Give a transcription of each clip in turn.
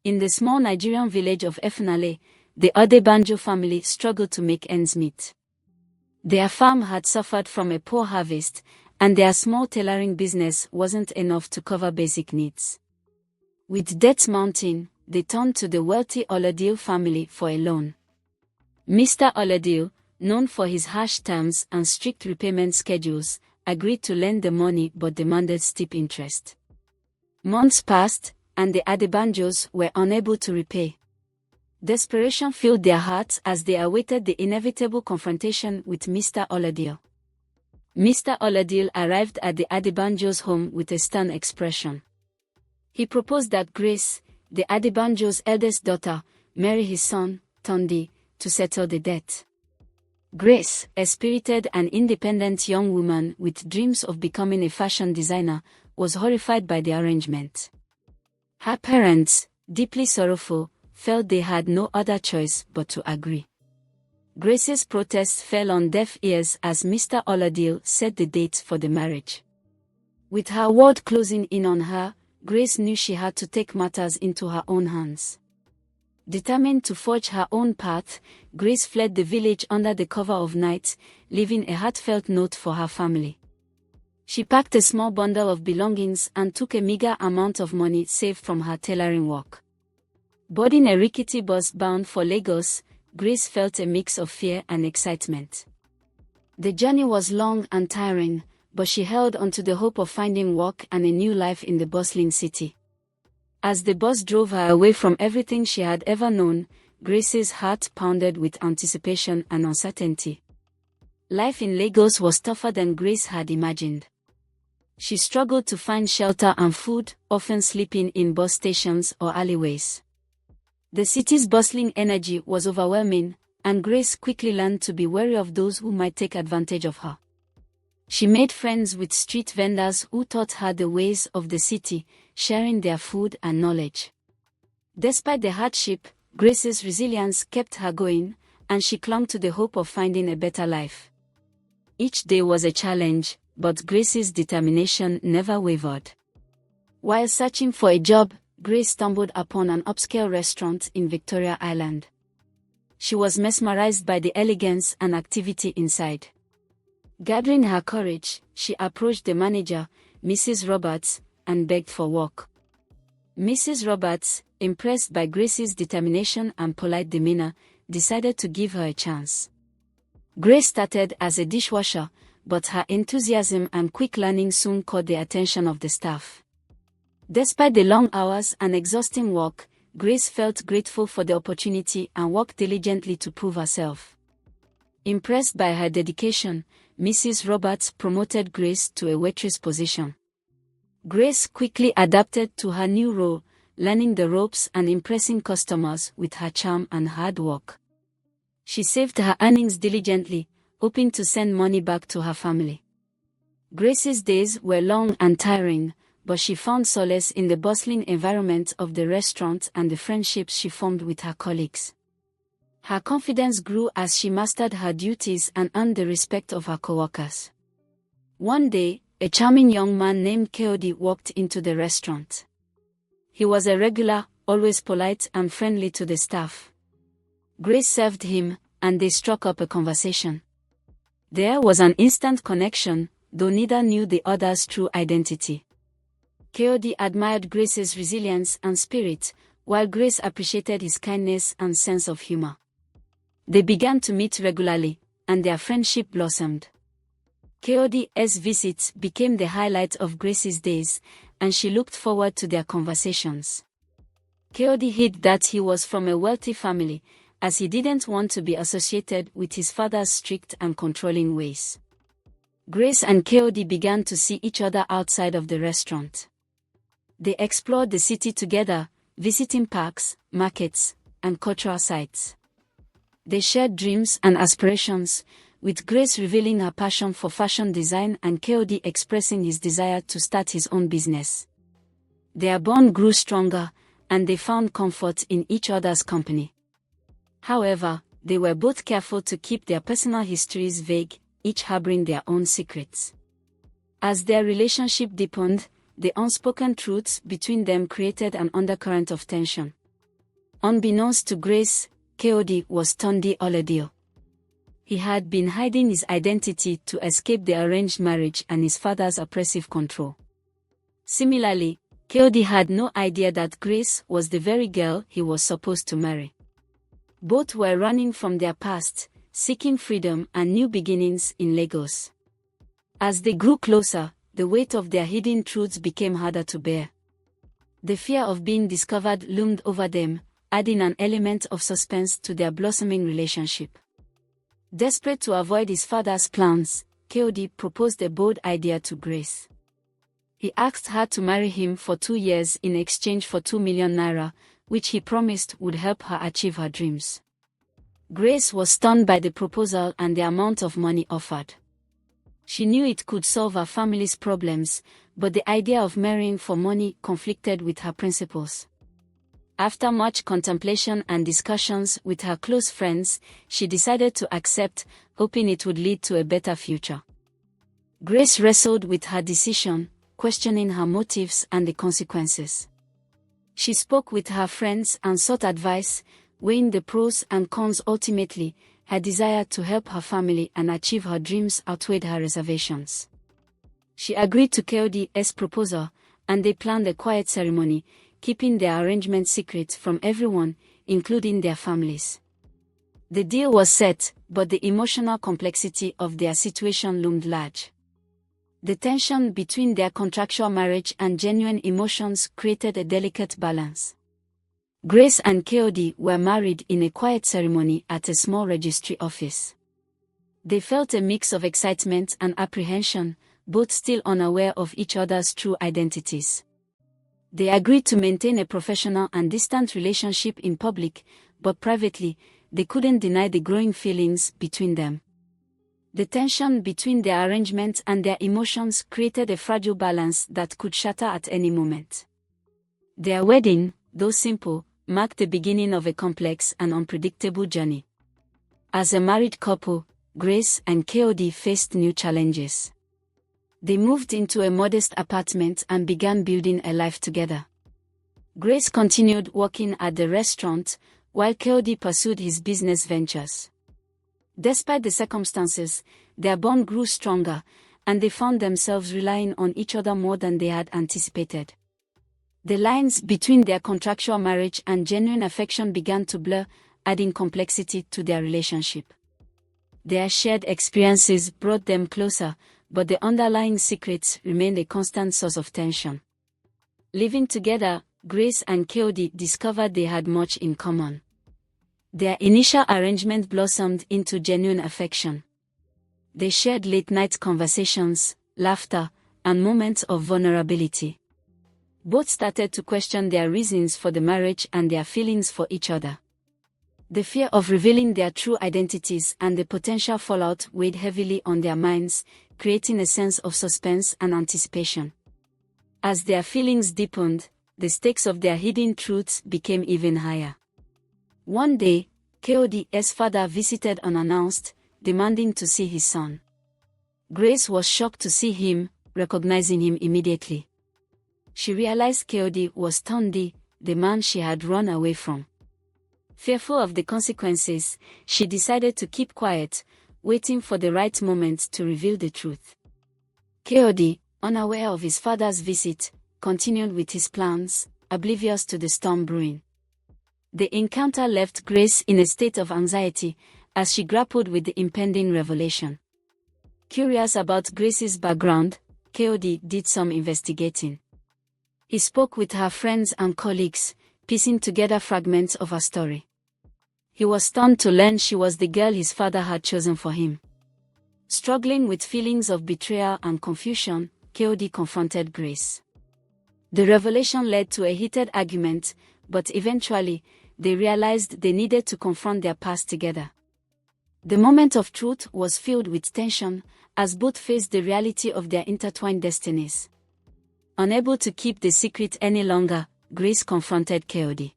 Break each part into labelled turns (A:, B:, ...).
A: In the small Nigerian village of Efunale, the Adebanjo family struggled to make ends meet. Their farm had suffered from a poor harvest, and their small tailoring business wasn't enough to cover basic needs. With debts mounting, they turned to the wealthy Oladiel family for a loan. Mr. Oladiel, known for his harsh terms and strict repayment schedules, agreed to lend the money but demanded steep interest. Months passed, and the Adebanjos were unable to repay. Desperation filled their hearts as they awaited the inevitable confrontation with Mr. Oladiel. Mr. Oladiel arrived at the Adebanjos' home with a stern expression. He proposed that Grace, the Adebanjo's eldest daughter, marry his son, Tunde, to settle the debt. Grace, a spirited and independent young woman with dreams of becoming a fashion designer, was horrified by the arrangement. Her parents, deeply sorrowful, felt they had no other choice but to agree. Grace's protests fell on deaf ears as Mr. Oladiel set the date for the marriage. With her world closing in on her, Grace knew she had to take matters into her own hands. Determined to forge her own path, Grace fled the village under the cover of night, leaving a heartfelt note for her family. She packed a small bundle of belongings and took a meager amount of money saved from her tailoring work. Boarding a rickety bus bound for Lagos, Grace felt a mix of fear and excitement. The journey was long and tiring, but she held onto the hope of finding work and a new life in the bustling city. As the bus drove her away from everything she had ever known, Grace's heart pounded with anticipation and uncertainty. Life in Lagos was tougher than Grace had imagined. She struggled to find shelter and food, often sleeping in bus stations or alleyways. The city's bustling energy was overwhelming, and Grace quickly learned to be wary of those who might take advantage of her. She made friends with street vendors who taught her the ways of the city, sharing their food and knowledge. Despite the hardship, Grace's resilience kept her going, and she clung to the hope of finding a better life. Each day was a challenge, but Grace's determination never wavered. While searching for a job, Grace stumbled upon an upscale restaurant in Victoria Island. She was mesmerized by the elegance and activity inside. Gathering her courage, she approached the manager, Mrs. Roberts, and begged for work. Mrs. Roberts, impressed by Grace's determination and polite demeanor, decided to give her a chance. Grace started as a dishwasher, but her enthusiasm and quick learning soon caught the attention of the staff. Despite the long hours and exhausting work, Grace felt grateful for the opportunity and worked diligently to prove herself. Impressed by her dedication, Mrs. Roberts promoted Grace to a waitress position. Grace quickly adapted to her new role, learning the ropes and impressing customers with her charm and hard work. She saved her earnings diligently, hoping to send money back to her family. Grace's days were long and tiring, but she found solace in the bustling environment of the restaurant and the friendships she formed with her colleagues. Her confidence grew as she mastered her duties and earned the respect of her coworkers. One day, a charming young man named Kayode walked into the restaurant. He was a regular, always polite and friendly to the staff. Grace served him, and they struck up a conversation. There was an instant connection, though neither knew the other's true identity. Kayode admired Grace's resilience and spirit, while Grace appreciated his kindness and sense of humor. They began to meet regularly, and their friendship blossomed. Kayode's visits became the highlight of Grace's days, and she looked forward to their conversations. Kayode hid that he was from a wealthy family, as he didn't want to be associated with his father's strict and controlling ways. Grace and Kayode began to see each other outside of the restaurant. They explored the city together, visiting parks, markets, and cultural sites. They shared dreams and aspirations, with Grace revealing her passion for fashion design and Kayode expressing his desire to start his own business. Their bond grew stronger, and they found comfort in each other's company. However, they were both careful to keep their personal histories vague, each harboring their own secrets. As their relationship deepened, the unspoken truths between them created an undercurrent of tension. Unbeknownst to Grace, Kayode was Tunde Oladio. He had been hiding his identity to escape the arranged marriage and his father's oppressive control. Similarly, Kayode had no idea that Grace was the very girl he was supposed to marry. Both were running from their past, seeking freedom and new beginnings in Lagos. As they grew closer, the weight of their hidden truths became harder to bear. The fear of being discovered loomed over them, adding an element of suspense to their blossoming relationship. Desperate to avoid his father's plans, Kayode proposed a bold idea to Grace. He asked her to marry him for 2 years in exchange for 2 million naira, which he promised would help her achieve her dreams. Grace was stunned by the proposal and the amount of money offered. She knew it could solve her family's problems, but the idea of marrying for money conflicted with her principles. After much contemplation and discussions with her close friends, she decided to accept, hoping it would lead to a better future. Grace wrestled with her decision, questioning her motives and the consequences. She spoke with her friends and sought advice, weighing the pros and cons. Ultimately, her desire to help her family and achieve her dreams outweighed her reservations. She agreed to Kayode's proposal, and they planned a quiet ceremony, keeping their arrangement secret from everyone, including their families. The deal was set, but the emotional complexity of their situation loomed large. The tension between their contractual marriage and genuine emotions created a delicate balance. Grace and Kayode were married in a quiet ceremony at a small registry office. They felt a mix of excitement and apprehension, both still unaware of each other's true identities. They agreed to maintain a professional and distant relationship in public, but privately, they couldn't deny the growing feelings between them. The tension between their arrangement and their emotions created a fragile balance that could shatter at any moment. Their wedding, though simple, marked the beginning of a complex and unpredictable journey. As a married couple, Grace and Kayode faced new challenges. They moved into a modest apartment and began building a life together. Grace continued working at the restaurant, while Kayode pursued his business ventures. Despite the circumstances, their bond grew stronger, and they found themselves relying on each other more than they had anticipated. The lines between their contractual marriage and genuine affection began to blur, adding complexity to their relationship. Their shared experiences brought them closer, but the underlying secrets remained a constant source of tension. Living together, Grace and Kayode discovered they had much in common. Their initial arrangement blossomed into genuine affection. They shared late-night conversations, laughter, and moments of vulnerability. Both started to question their reasons for the marriage and their feelings for each other. The fear of revealing their true identities and the potential fallout weighed heavily on their minds, creating a sense of suspense and anticipation. As their feelings deepened, the stakes of their hidden truths became even higher. One day, Kayode's father visited unannounced, demanding to see his son. Grace was shocked to see him, recognizing him immediately. She realized Kayode was Tunde, the man she had run away from. Fearful of the consequences, she decided to keep quiet, waiting for the right moment to reveal the truth. Kayode, unaware of his father's visit, continued with his plans, oblivious to the storm brewing. The encounter left Grace in a state of anxiety as she grappled with the impending revelation. Curious about Grace's background, Kayode did some investigating. He spoke with her friends and colleagues, piecing together fragments of her story. He was stunned to learn she was the girl his father had chosen for him. Struggling with feelings of betrayal and confusion, Kayode confronted Grace. The revelation led to a heated argument, but eventually, they realized they needed to confront their past together. The moment of truth was filled with tension, as both faced the reality of their intertwined destinies. Unable to keep the secret any longer, Grace confronted Kayode.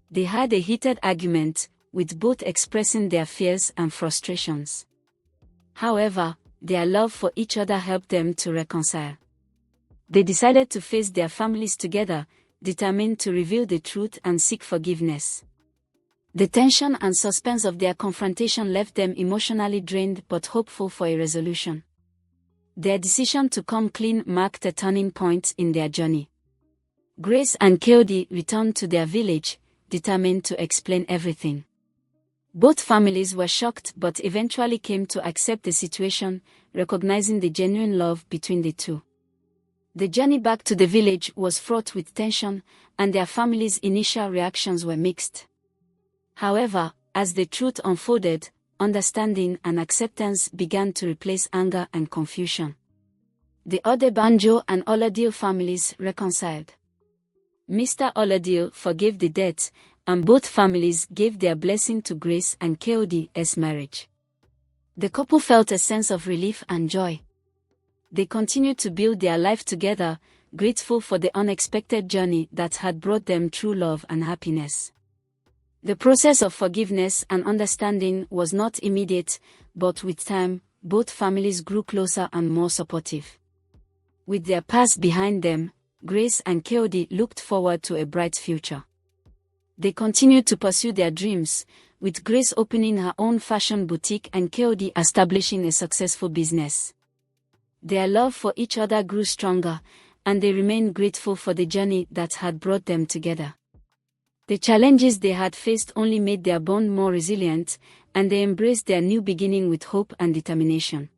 A: They had a heated argument, with both expressing their fears and frustrations. However, their love for each other helped them to reconcile. They decided to face their families together, determined to reveal the truth and seek forgiveness. The tension and suspense of their confrontation left them emotionally drained but hopeful for a resolution. Their decision to come clean marked a turning point in their journey. Grace and Kayode returned to their village, determined to explain everything. Both families were shocked but eventually came to accept the situation, recognizing the genuine love between the two. The journey back to the village was fraught with tension, and their families' initial reactions were mixed. However, as the truth unfolded, understanding and acceptance began to replace anger and confusion. The Odebanjo and Oladipo families reconciled. Mr. Oladipo forgave the debt, and both families gave their blessing to Grace and Kayode's marriage. The couple felt a sense of relief and joy. They continued to build their life together, grateful for the unexpected journey that had brought them true love and happiness. The process of forgiveness and understanding was not immediate, but with time, both families grew closer and more supportive. With their past behind them, Grace and Kayode looked forward to a bright future. They continued to pursue their dreams, with Grace opening her own fashion boutique and Kayode establishing a successful business. Their love for each other grew stronger, and they remained grateful for the journey that had brought them together. The challenges they had faced only made their bond more resilient, and they embraced their new beginning with hope and determination.